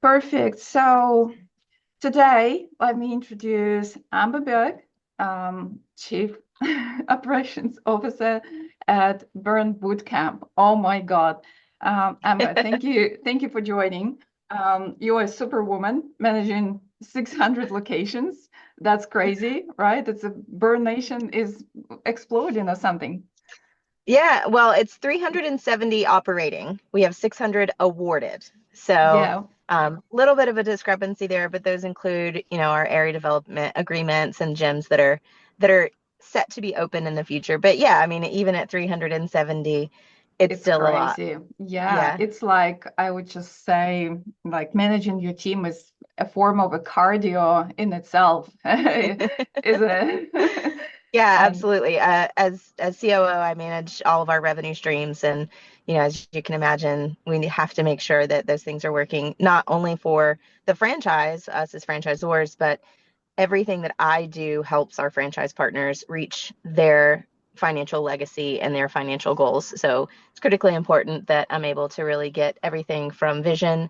Perfect. So today, let me introduce Amber Burke, Chief Operations Officer at Burn Bootcamp. Oh my God. Amber, thank you for joining. You're a superwoman managing 600 locations. That's crazy, right? It's a Burn Nation is exploding or something. Yeah, well, it's 370 operating. We have 600 awarded. So, Yeah, little bit of a discrepancy there, but those include, our area development agreements and gyms that are set to be open in the future. But yeah, I mean, even at 370, it's it's still a lot. crazy. Yeah, Yeah. it's like I would just say, like managing your team is a form of a cardio in itself, isn't it? Yeah, And absolutely. As COO, I manage all of our revenue streams, and as you can imagine, we have to make sure that those things are working not only for the franchise, us as franchisors, but everything that I do helps our franchise partners reach their financial legacy and their financial goals. So it's critically important that I'm able to really get everything from vision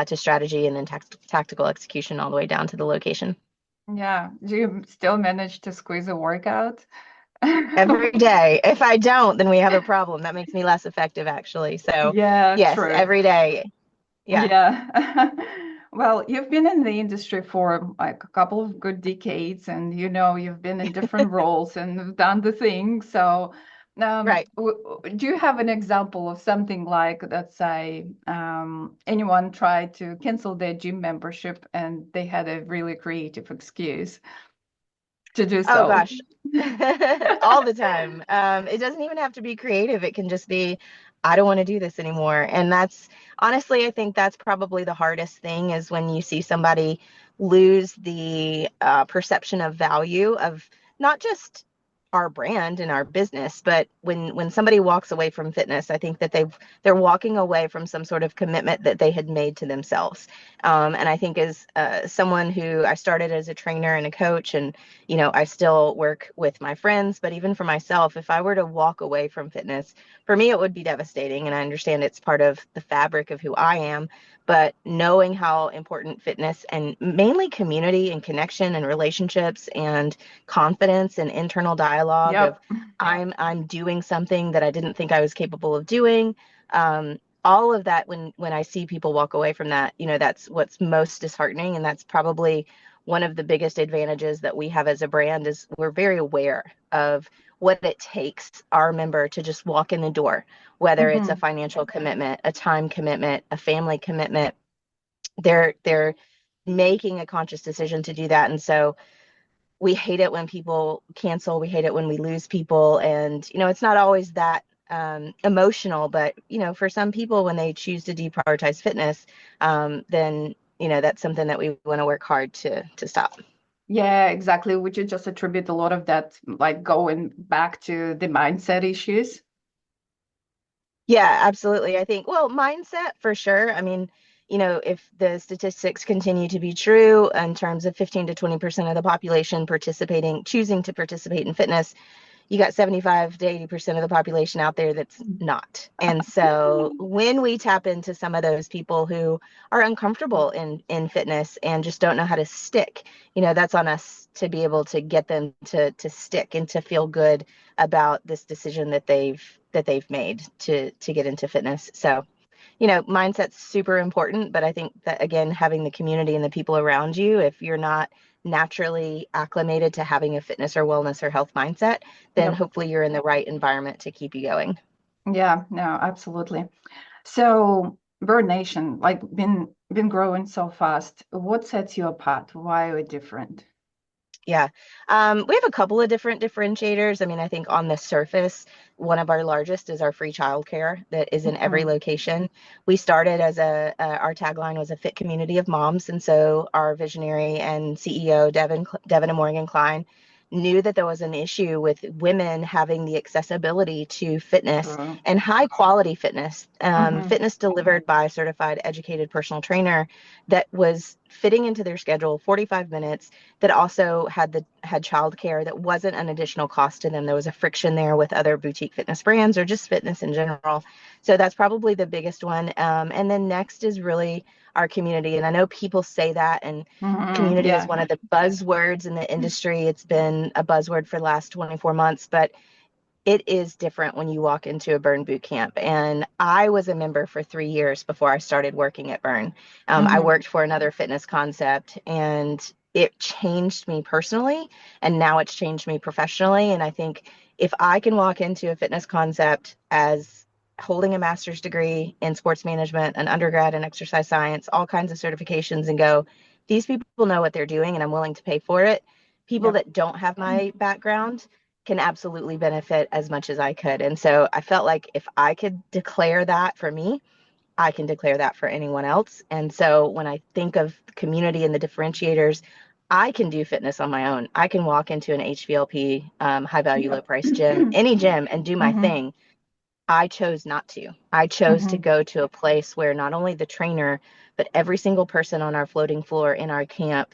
to strategy and then tactical execution all the way down to the location. yeah, do you still manage to squeeze a workout? Every day. If I don't, then we have a problem. That makes me less effective, actually. So, Yeah, yes, true. every day. Yeah. Yeah. Well, you've been in the industry for like a couple of good decades, and you've been in different roles and have done the thing. So, Right. do you have an example of something like, let's say, anyone tried to cancel their gym membership and they had a really creative excuse to do Oh so? gosh. All the time. It doesn't even have to be creative. It can just be, I don't want to do this anymore. And that's honestly, I think that's probably the hardest thing is when you see somebody lose the perception of value of not just our brand and our business, but when somebody walks away from fitness, I think that they're walking away from some sort of commitment that they had made to themselves. And I think as someone who I started as a trainer and a coach, and I still work with my friends, but even for myself, if I were to walk away from fitness, for me, it would be devastating. And I understand it's part of the fabric of who I am. But knowing how important fitness and mainly community and connection and relationships and confidence and internal dialogue of Yep. I'm doing something that I didn't think I was capable of doing. All of that when I see people walk away from that, that's what's most disheartening. And that's probably one of the biggest advantages that we have as a brand is we're very aware of what it takes our member to just walk in the door, whether it's a Hmm. financial commitment, a time commitment, a family commitment. They're making a conscious decision to do that. And so we hate it when people cancel. We hate it when we lose people. And, it's not always that emotional, but, for some people, when they choose to deprioritize fitness, then, that's something that we want to work hard to stop. Yeah, exactly. Would you just attribute a lot of that, like going back to the mindset issues? Yeah, absolutely. I think, well, mindset for sure. I mean, if the statistics continue to be true in terms of 15 to 20% of the population choosing to participate in fitness, you got 75 to 80% of the population out there that's not. And so when we tap into some of those people who are uncomfortable in fitness and just don't know how to stick, that's on us to be able to get them to stick and to feel good about this decision that they've made to get into fitness. So, mindset's super important, but I think that again, having the community and the people around you, if you're not naturally acclimated to having a fitness or wellness or health mindset, then Yep. hopefully you're in the right environment to keep you going. Yeah, no, absolutely. So, Bird Nation, like been growing so fast. What sets you apart? Why are we different? Yeah. We have a couple of different differentiators. I mean, I think on the surface, one of our largest is our free childcare that is in every Mhm. location. We started as our tagline was a fit community of moms. And so our visionary and CEO, Devin and Morgan Klein, knew that there was an issue with women having the accessibility to fitness True. and high quality fitness, Hmm. fitness delivered by a certified educated personal trainer that was fitting into their schedule 45 minutes that also had childcare that wasn't an additional cost to them. There was a friction there with other boutique fitness brands or just fitness in general. So that's probably the biggest one. And then next is really our community. And I know people say that, and community is Yeah. one of the buzzwords in the industry. It's been a buzzword for the last 24 months, but it is different when you walk into a Burn boot camp. And I was a member for 3 years before I started working at Burn. I Hmm. worked for another fitness concept, and it changed me personally. And now it's changed me professionally. And I think if I can walk into a fitness concept as holding a master's degree in sports management, an undergrad in exercise science, all kinds of certifications, and go, these people know what they're doing and I'm willing to pay for it. People Yep. that don't have my background can absolutely benefit as much as I could. And so I felt like if I could declare that for me, I can declare that for anyone else. And so when I think of community and the differentiators, I can do fitness on my own. I can walk into an HVLP, high value, low Yep. price gym, any gym, and do my Hmm. thing. I chose not to. I chose to Hmm. go to a place where not only the trainer, but every single person on our floating floor in our camp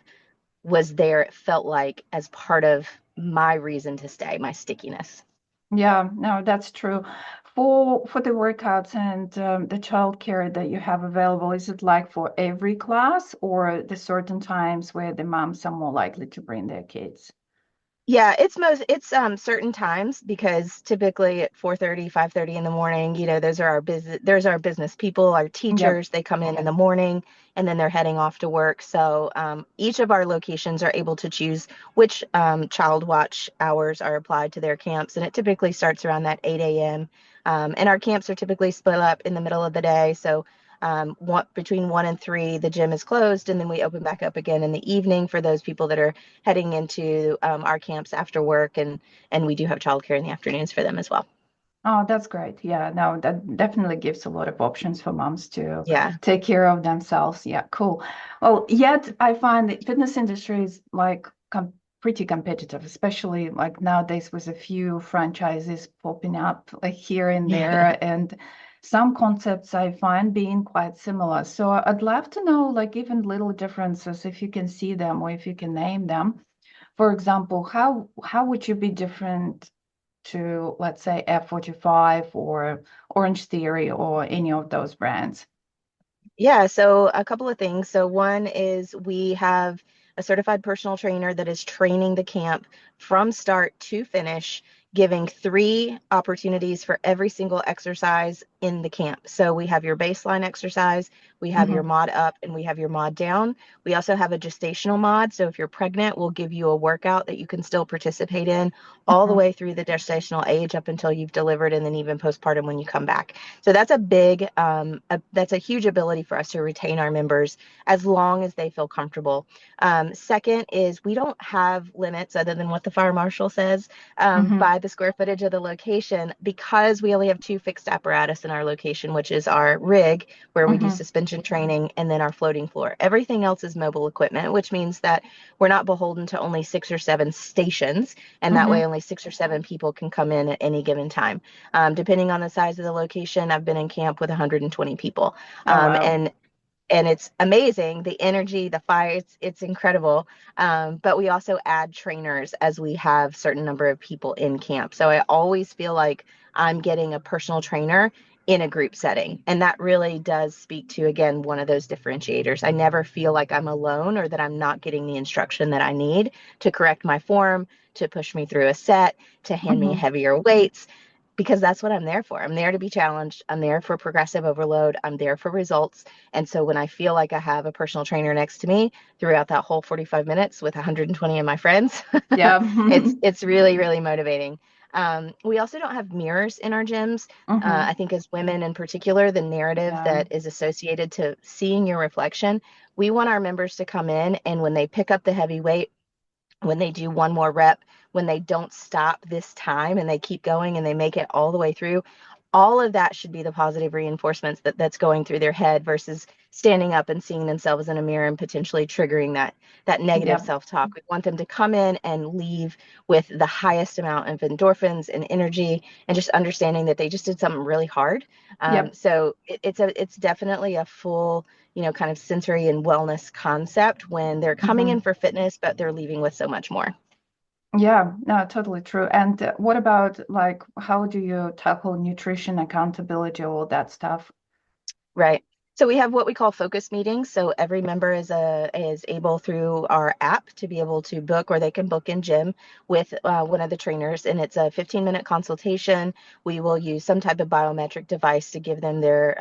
was there, it felt like, as part of my reason to stay, my stickiness. Yeah, no, that's true. For the workouts and the childcare that you have available, is it like for every class or the certain times where the moms are more likely to bring their kids? Yeah, it's certain times, because typically at 4:30, 5:30 in the morning, there's our business people, our Yep. teachers, they come in the morning, and then they're heading off to work. So each of our locations are able to choose which child watch hours are applied to their camps, and it typically starts around that 8 a.m. And our camps are typically split up in the middle of the day. So between 1 and 3, the gym is closed, and then we open back up again in the evening for those people that are heading into our camps after work, and we do have childcare in the afternoons for them as well. Oh, that's great. Yeah, no, that definitely gives a lot of options for moms to Yeah. take care of themselves. Yeah, cool. Well, yet I find the fitness industry is like pretty competitive, especially like nowadays with a few franchises popping up like here and there, and some concepts I find being quite similar. So I'd love to know like even little differences if you can see them or if you can name them. For example, how would you be different to, let's say, F45 or Orange Theory or any of those brands? Yeah, so a couple of things. So one is we have a certified personal trainer that is training the camp from start to finish, giving 3 opportunities for every single exercise in the camp. So we have your baseline exercise, we have your Hmm. mod up, and we have your mod down. We also have a gestational mod. So if you're pregnant, we'll give you a workout that you can still participate in all the Hmm. way through the gestational age up until you've delivered, and then even postpartum when you come back. So that's that's a huge ability for us to retain our members as long as they feel comfortable. Second is we don't have limits other than what the fire marshal says Hmm. by the square footage of the location, because we only have 2 fixed apparatus in our location, which is our rig where we do Hmm. suspension training, and then our floating floor. Everything else is mobile equipment, which means that we're not beholden to only 6 or 7 stations, and that way Hmm. only 6 or 7 people can come in at any given time. Depending on the size of the location, I've been in camp with 120 people. Oh, Um, wow. and and it's amazing, the energy, the fire, it's incredible. But we also add trainers as we have certain number of people in camp, so I always feel like I'm getting a personal trainer in a group setting, and that really does speak to, again, one of those differentiators. I never feel like I'm alone or that I'm not getting the instruction that I need to correct my form, to push me through a set, to hand me Hmm. heavier weights, because that's what I'm there for. I'm there to be challenged. I'm there for progressive overload. I'm there for results. And so when I feel like I have a personal trainer next to me throughout that whole 45 minutes with 120 of my friends, Yeah. it's really, really motivating. We also don't have mirrors in our gyms. Hmm. I think as women in particular, the narrative Yeah. that is associated to seeing your reflection, we want our members to come in, and when they pick up the heavy weight, when they do one more rep, when they don't stop this time and they keep going and they make it all the way through, all of that should be the positive reinforcements that's going through their head, versus standing up and seeing themselves in a mirror and potentially triggering that negative Yeah. self-talk. We want them to come in and leave with the highest amount of endorphins and energy, and just understanding that they just did something really hard. Yep. It's definitely a full, kind of sensory and wellness concept when they're coming in Hmm. for fitness, but they're leaving with so much more. Yeah, no, totally true. And what about like how do you tackle nutrition accountability, all that stuff? Right. So we have what we call focus meetings. So every member is able through our app to be able to book, or they can book in gym with one of the trainers, and it's a 15-minute consultation. We will use some type of biometric device to give them their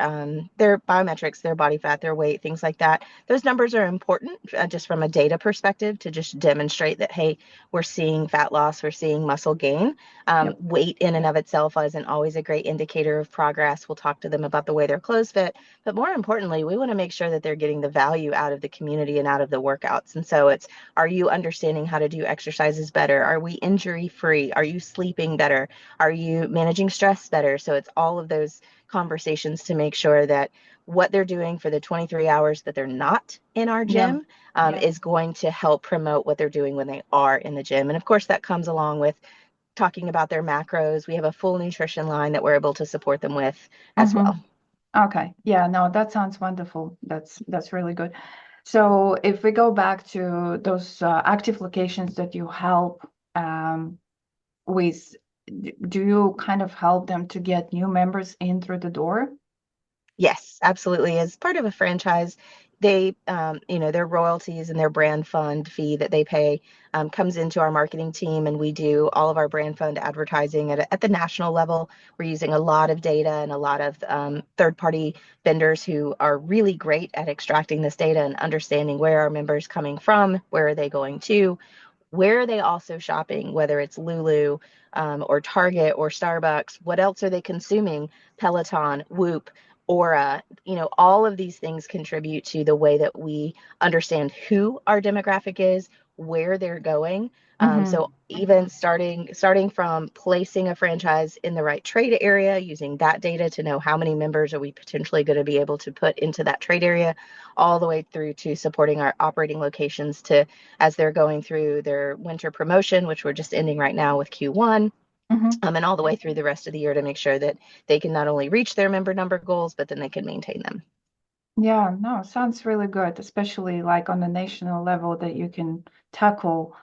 biometrics, their body fat, their weight, things like that. Those numbers are important just from a data perspective to just demonstrate that, hey, we're seeing fat loss, we're seeing muscle gain. Yep. Weight in and of itself isn't always a great indicator of progress. We'll talk to them about the way their clothes fit, but more importantly, we want to make sure that they're getting the value out of the community and out of the workouts. And so it's, are you understanding how to do exercises better? Are we injury free? Are you sleeping better? Are you managing stress better? So it's all of those conversations to make sure that what they're doing for the 23 hours that they're not in our Yeah. gym Yeah. is going to help promote what they're doing when they are in the gym. And of course, that comes along with talking about their macros. We have a full nutrition line that we're able to support them with as well. Mm-hmm. Okay. Yeah, no, that sounds wonderful. That's really good. So if we go back to those active locations that you help with, do you kind of help them to get new members in through the door? Yes, absolutely. As part of a franchise, they, their royalties and their brand fund fee that they pay comes into our marketing team, and we do all of our brand fund advertising at the national level. We're using a lot of data and a lot of third-party vendors who are really great at extracting this data and understanding where our members coming from, where are they going to, where are they also shopping, whether it's Lulu or Target or Starbucks, what else are they consuming, Peloton, Whoop, Aura, all of these things contribute to the way that we understand who our demographic is, where they're going. Mm-hmm. So even starting from placing a franchise in the right trade area, using that data to know how many members are we potentially going to be able to put into that trade area, all the way through to supporting our operating locations to as they're going through their winter promotion, which we're just ending right now with Q1, Mm-hmm. and all the way through the rest of the year to make sure that they can not only reach their member number goals, but then they can maintain them. Yeah, no, sounds really good, especially like on the national level that you can tackle.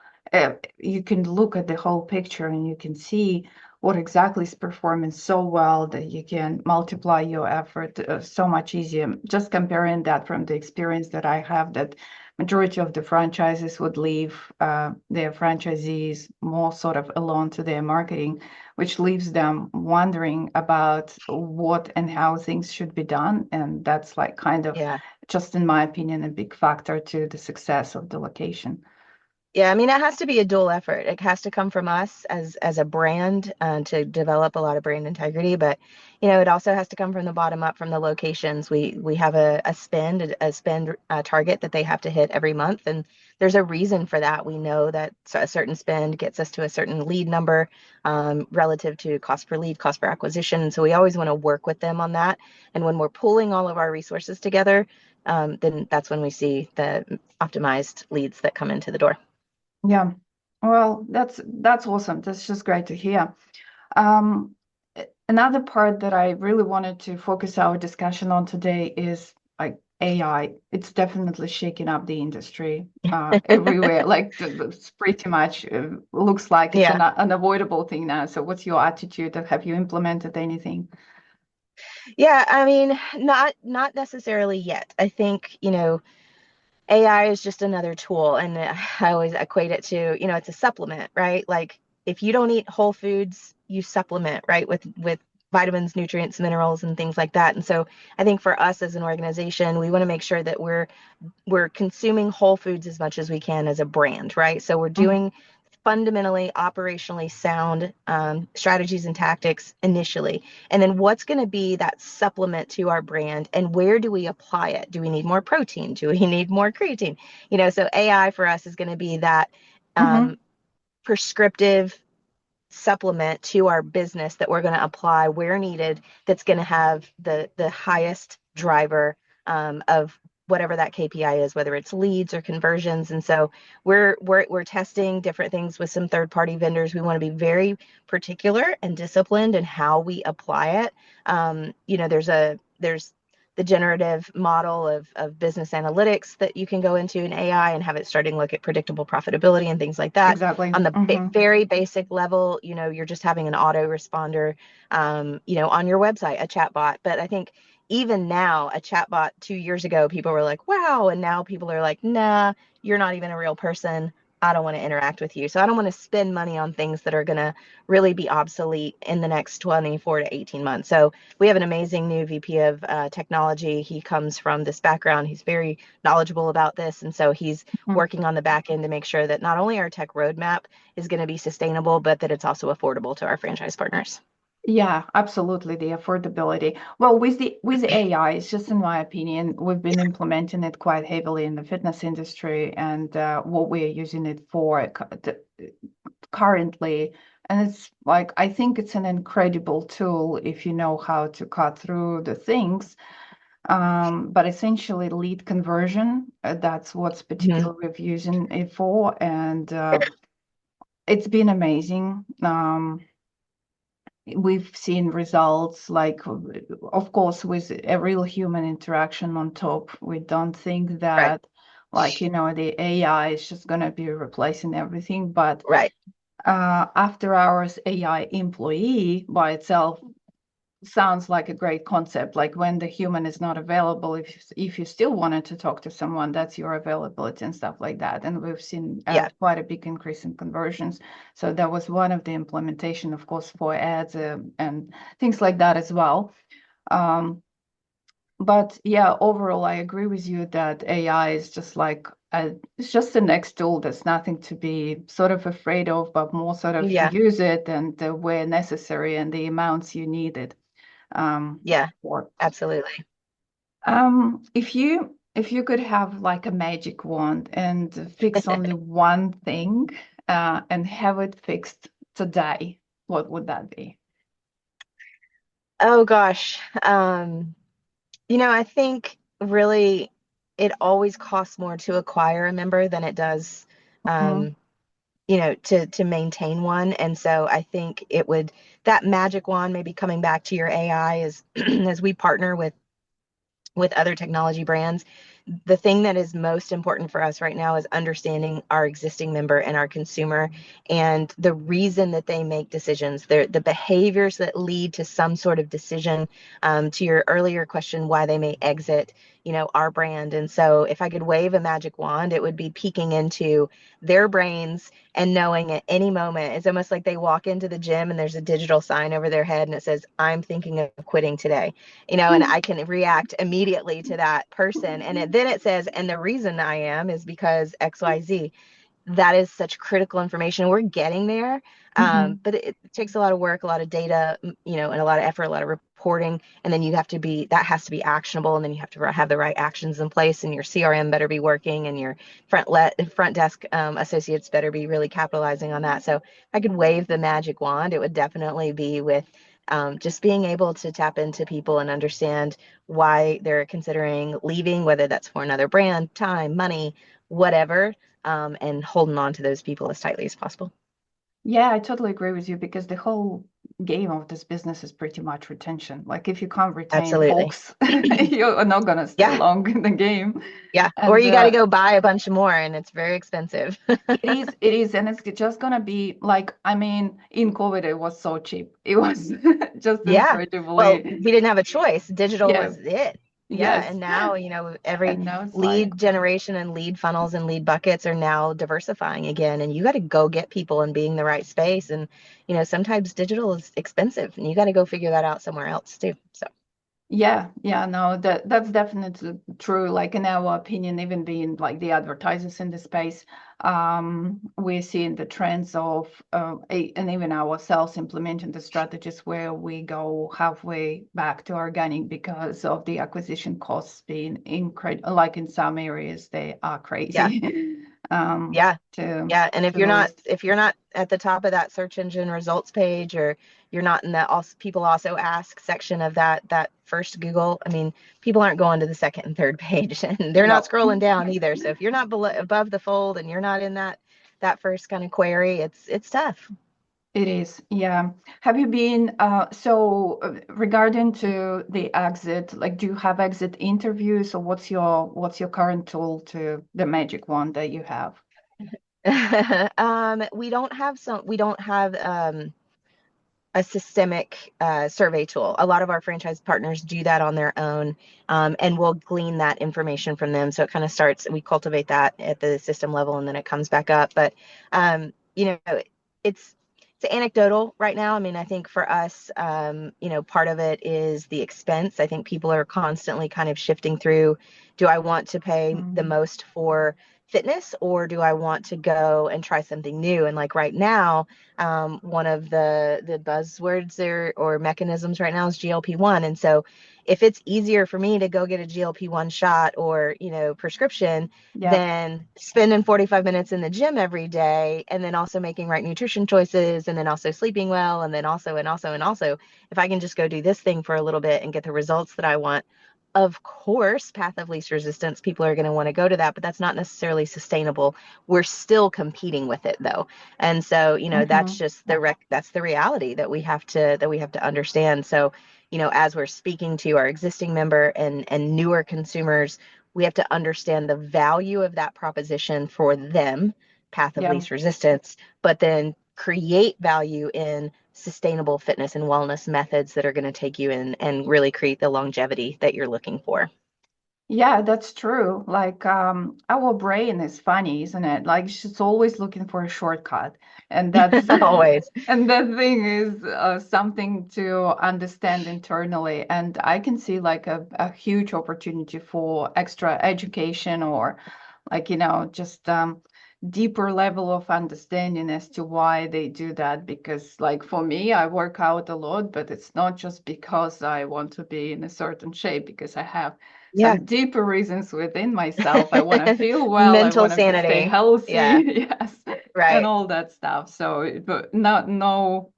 You can look at the whole picture and you can see what exactly is performing so well that you can multiply your effort so much easier. Just comparing that from the experience that I have, that majority of the franchises would leave their franchisees more sort of alone to their marketing, which leaves them wondering about what and how things should be done. And that's like kind of, Yeah. just in my opinion, a big factor to the success of the location. Yeah, I mean, it has to be a dual effort. It has to come from us as a brand to develop a lot of brand integrity, but it also has to come from the bottom up from the locations. We have a spend target that they have to hit every month, and there's a reason for that. We know that a certain spend gets us to a certain lead number relative to cost per lead, cost per acquisition, and so we always want to work with them on that. And when we're pulling all of our resources together, then that's when we see the optimized leads that come into the door. Yeah. Well, that's awesome. That's just great to hear. Um, Another part that I really wanted to focus our discussion on today is like AI. It's definitely shaking up the industry everywhere. Like it's pretty much looks like it's Yeah. an unavoidable thing now. So what's your attitude? Have you implemented anything? Yeah, I mean, not necessarily yet. I think, AI is just another tool, and I always equate it to, it's a supplement, right? Like if you don't eat whole foods, you supplement, right? With vitamins, nutrients, minerals, and things like that. And so I think for us as an organization, we want to make sure that we're consuming whole foods as much as we can as a brand, right? So we're Mhm. doing fundamentally operationally sound strategies and tactics initially, and then what's going to be that supplement to our brand, and where do we apply it? Do we need more protein? Do we need more creatine? So AI for us is going to be that Mhm. prescriptive supplement to our business that we're going to apply where needed, that's going to have the highest driver of whatever that KPI is, whether it's leads or conversions. And so we're testing different things with some third party vendors. We want to be very particular and disciplined in how we apply it. There's the generative model of business analytics that you can go into in AI and have it starting to look at predictable profitability and things like that. Exactly. On the Hmm. very basic level, you're just having an autoresponder, on your website, a chat bot. But I think even now, a chatbot 2 years ago, people were like, wow. And now people are like, nah, you're not even a real person. I don't want to interact with you. So I don't want to spend money on things that are going to really be obsolete in the next 24 to 18 months. So we have an amazing new VP of technology. He comes from this background. He's very knowledgeable about this. And so he's Mhm. working on the back end to make sure that not only our tech roadmap is going to be sustainable, but that it's also affordable to our franchise partners. Yeah, absolutely. The affordability. Well, with AI, it's just in my opinion, we've been implementing it quite heavily in the fitness industry, and what we're using it for currently. And it's like I think it's an incredible tool if you know how to cut through the things. But essentially, lead conversion, that's what's Mhm. particularly we're using it for, and it's been amazing. We've seen results like, of course, with a real human interaction on top. We don't think Right, that, like, the AI is just going to be replacing everything. But right. after hours AI employee by itself sounds like a great concept. Like when the human is not available, if you still wanted to talk to someone, that's your availability and stuff like that. And we've seen Yeah, quite a big increase in conversions. So that was one of the implementation, of course, for ads and things like that as well. Um, but yeah, overall, I agree with you that AI is just like it's just the next tool. There's nothing to be sort of afraid of, but more sort of yeah, use it and where necessary and the amounts you need it yeah, for. absolutely. If you could have like a magic wand and fix only one thing, and have it fixed today, what would that be? Oh gosh. I think really it always costs more to acquire a member than it does, Mhm. um, to maintain one. And so I think it would that magic wand, maybe coming back to your AI, is as we partner with other technology brands, the thing that is most important for us right now is understanding our existing member and our consumer and the reason that they make decisions, the behaviors that lead to some sort of decision. To your earlier question, why they may exit, our brand. And so if I could wave a magic wand, it would be peeking into their brains and knowing at any moment, it's almost like they walk into the gym and there's a digital sign over their head and it says, I'm thinking of quitting today, and I can react immediately to that person. And then it says, and the reason I am is because XYZ. That is such critical information. We're getting there. Mhm. But it takes a lot of work, a lot of data, and a lot of effort, a lot of reporting. And then that has to be actionable. And then you have to have the right actions in place. And your CRM better be working and your front desk associates better be really capitalizing on that. So if I could wave the magic wand, it would definitely be with just being able to tap into people and understand why they're considering leaving, whether that's for another brand, time, money, whatever, and holding on to those people as tightly as possible. Yeah, I totally agree with you because the whole game of this business is pretty much retention. Like if you can't retain Absolutely. folks, you're not gonna stay Yeah. long in the game. Yeah. Or And you got to go buy a bunch more and it's very expensive. it is, and it's just gonna be like, I mean, in COVID it was so cheap. It was just Yeah. Well, incredibly, we didn't have a choice. Digital yeah, was it. Yeah. yes. And now, every And now it's like, lead generation and lead funnels and lead buckets are now diversifying again. And you got to go get people and be in the right space. And, sometimes digital is expensive and you got to go figure that out somewhere else too. So, yeah, yeah, no, that's definitely true. Like in our opinion, even being like the advertisers in the space, we're seeing the trends of and even ourselves implementing the strategies where we go halfway back to organic because of the acquisition costs being incredible. Like in some areas, they are yeah. crazy. Yeah. To Yeah. And if to you're the not least. if you're not at the top of that search engine results page, or you're not in the also people also ask section of that first Google, I mean, people aren't going to the second and third page and they're not No. scrolling down either. So if you're not above the fold and you're not in that first kind of query, it's tough. It is, yeah. Have you been regarding to the exit, like do you have exit interviews or what's your current tool to the magic wand that you have? We don't have a systemic survey tool. A lot of our franchise partners do that on their own, and we'll glean that information from them. So it kind of starts, we cultivate that at the system level, and then it comes back up. But you know, it's it's anecdotal right now. I mean, I think for us, part of it is the expense. I think people are constantly kind of shifting through, do I want to pay the Mm, most for fitness, or do I want to go and try something new? And like right now, one of the buzzwords there or mechanisms right now is GLP-1. And so if it's easier for me to go get a GLP-1 shot or, prescription yeah. than spending 45 minutes in the gym every day, and then also making right nutrition choices, and then also sleeping well, and then also, if I can just go do this thing for a little bit and get the results that I want, of course, path of least resistance, people are going to want to go to that, but that's not necessarily sustainable. We're still competing with it though. And so, that's Hmm. just that's the reality that we have to understand. So, as we're speaking to our existing member and newer consumers, we have to understand the value of that proposition for them, path of Yeah. least resistance, but then create value in sustainable fitness and wellness methods that are going to take you in and really create the longevity that you're looking for. Yeah, that's true. Like, our brain is funny, isn't it? Like, she's always looking for a shortcut, and that's Always. and that thing is something to understand internally. And I can see like a huge opportunity for extra education or like, just deeper level of understanding as to why they do that. Because, like, for me, I work out a lot, but it's not just because I want to be in a certain shape, because I have Yeah. some deeper reasons within myself. I want to feel well, I Mental want to stay sanity. Yeah. healthy, yes, and Right. all that stuff. So, but not no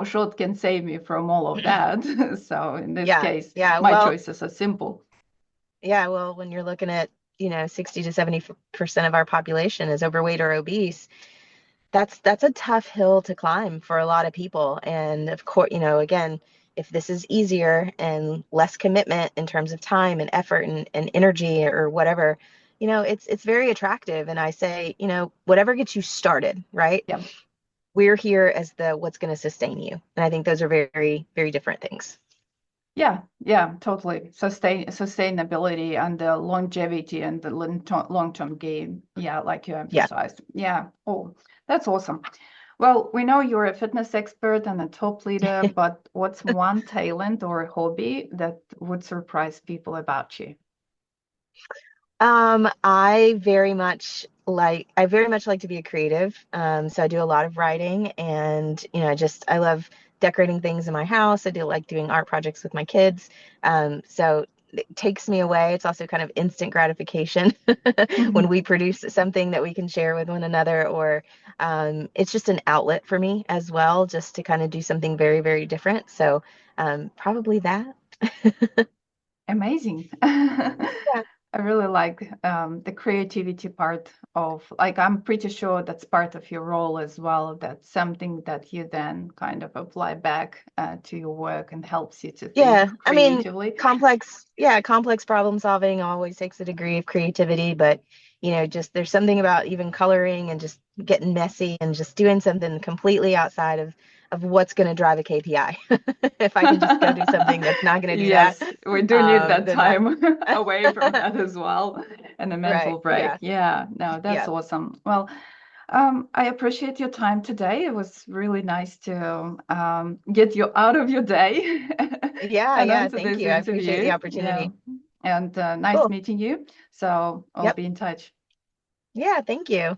shot can save me from all of that. So in this Yeah. case, Yeah. my Well, choices are simple. yeah. Well, when you're looking at, 60 to 70% of our population is overweight or obese, that's a tough hill to climb for a lot of people. And of course, again, if this is easier and less commitment in terms of time and effort and energy or whatever, it's very attractive. And I say, whatever gets you started, right? Yeah. We're here as the what's going to sustain you. And I think those are very, very different things. Yeah, yeah, totally. Sustainability and the longevity and the long-term gain. Yeah, like you Yeah. emphasized. Yeah. Oh, that's awesome. Well, we know you're a fitness expert and a top leader, but what's one talent or a hobby that would surprise people about you? I very much like to be a creative. So I do a lot of writing, and I love decorating things in my house. I do like doing art projects with my kids. So it takes me away. It's also kind of instant gratification when we produce something that we can share with one another, or it's just an outlet for me as well, just to kind of do something very, very different. So probably that. Amazing. Yeah. I really like the creativity part of, like, I'm pretty sure that's part of your role as well. That's something that you then kind of apply back to your work and helps you to think Yeah, I mean, creatively. complex problem solving always takes a degree of creativity, but just there's something about even coloring and just getting messy and just doing something completely outside of what's going to drive a KPI. If I can just go do something that's not going to do that, Yes, we do need that then that, time away from that as well, and a mental right? break. Yeah, Yeah, no, that's yeah, awesome. Well, I appreciate your time today. It was really nice to get you out of your day yeah, and yeah. onto Thank this you. I appreciate the interview. Yeah, opportunity. and nice Cool. meeting you. So I'll Yep. be in touch. Yeah, thank you.